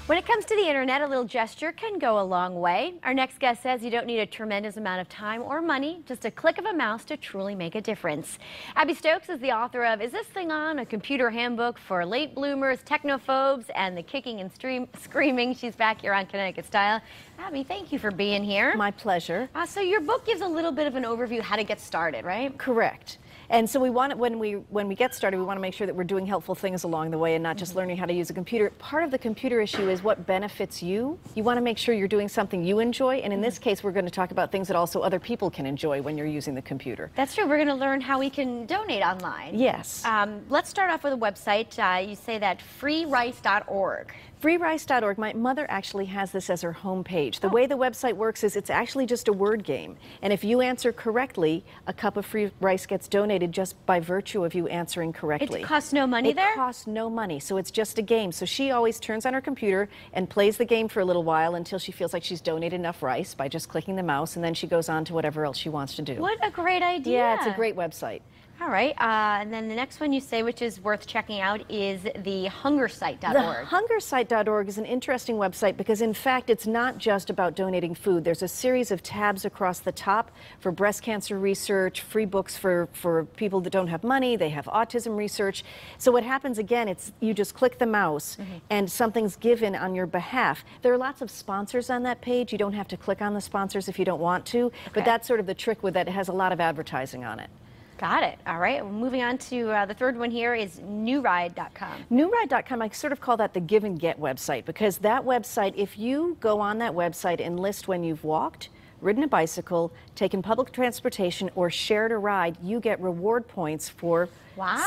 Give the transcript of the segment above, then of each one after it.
When it comes to the internet, a little gesture can go a long way. Our next guest says you don't need a tremendous amount of time or money, just a click of a mouse to truly make a difference. Abby Stokes is the author of Is This Thing On? A Computer Handbook for Late Bloomers, Technophobes, and the Kicking and Screaming. She's back here on Connecticut Style. Abby, thank you for being here. My pleasure. So your book gives a little bit of an overview how to get started, right? Correct. And so we want, when we get started, we want to make sure that we're doing helpful things along the way and not just learning how to use a computer. Part of the computer issue is what benefits you. You want to make sure you're doing something you enjoy, and in this case, we're going to talk about things that also other people can enjoy when you're using the computer. That's true. We're going to learn how we can donate online. Yes. Let's start off with a website. You say that freerice.org. Freerice.org. My mother actually has this as her home page. The way the website works is it's actually just a word game. And if you answer correctly, a cup of free rice gets donated just by virtue of you answering correctly. It costs no money there? It costs no money, so it's just a game. So she always turns on her computer and plays the game for a little while until she feels like she's donated enough rice by just clicking the mouse, and then she goes on to whatever else she wants to do. What a great idea. Yeah, it's a great website. All right, and then the next one you say, which is worth checking out, is the hungersite.org. The hungersite.org is an interesting website because, in fact, it's not just about donating food. There's a series of tabs across the top for breast cancer research, free books for people that don't have money, they have autism research. So what happens, again, it's you just click the mouse and something's given on your behalf. There are lots of sponsors on that page. You don't have to click on the sponsors if you don't want to, but that's sort of the trick with that. It has a lot of advertising on it. Got it. All right. Well, moving on to the third one here is newride.com. Newride.com, I sort of call that the give and get website, because that website, if you go on that website and list when you've walked, ridden a bicycle, taken public transportation, or shared a ride, you get reward points for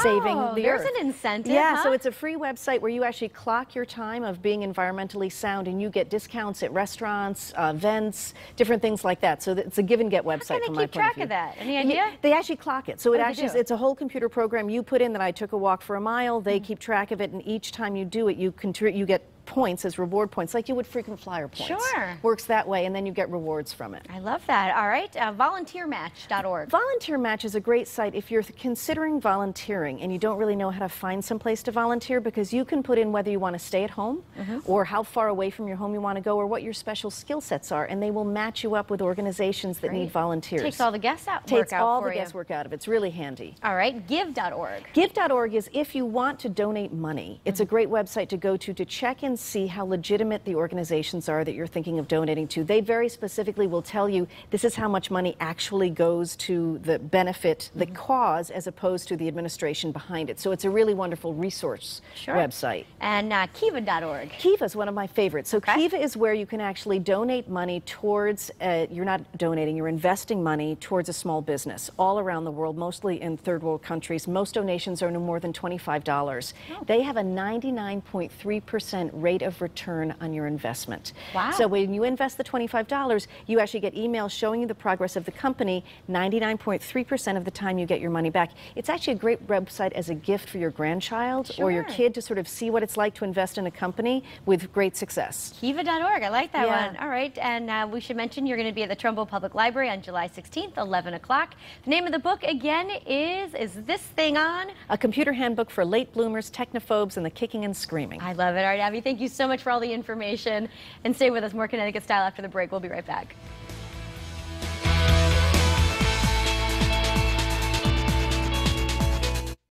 saving the earth. There's an incentive. Yeah, so it's a free website where you actually clock your time of being environmentally sound, and you get discounts at restaurants, events, different things like that. So it's a give and get website. How can they keep track of that? Any idea? They actually clock it. So it's a whole computer program. You put in that I took a walk for a mile. They keep track of it, and each time you do it, you get points as reward points, like you would frequent flyer points. Sure. Works that way, and then you get rewards from it. I love that. All right, volunteermatch.org. Volunteer Match is a great site if you're considering volunteering and you don't really know how to find some place to volunteer, because you can put in whether you want to stay at home or how far away from your home you want to go or what your special skill sets are, and they will match you up with organizations that need volunteers. Takes all the guesswork Takes all the guesswork out of it. It's really handy. All right, give.org. Give.org is if you want to donate money. It's a great website to go to check and see how legitimate the organizations are that you're thinking of donating to. They very specifically will tell you this is how much money actually goes to the benefit, the cause, as opposed to the administration behind it. So it's a really wonderful resource website. And Kiva.org. Kiva is one of my favorites. So Kiva is where you can actually donate money towards, you're not donating, you're investing money towards a small business all around the world, mostly in third world countries. Most donations are no more than $25. They have a 99.3% rate of return on your investment. Wow. So when you invest the $25, you actually get emails showing you the progress of the company. 99.3% of the time you get your money back. It's actually a great website as a gift for your grandchild or your kid to sort of see what it's like to invest in a company with great success. Kiva.org. I like that one. All right, and we should mention you're going to be at the Trumbull Public Library on July 16th, 11 o'clock. The name of the book again is This Thing On? A Computer Handbook for Late Bloomers, Technophobes, and the Kicking and Screaming. I love it. All right, Abby, thank you so much for all the information. And stay with us. More Connecticut Style after the break. We'll be right back.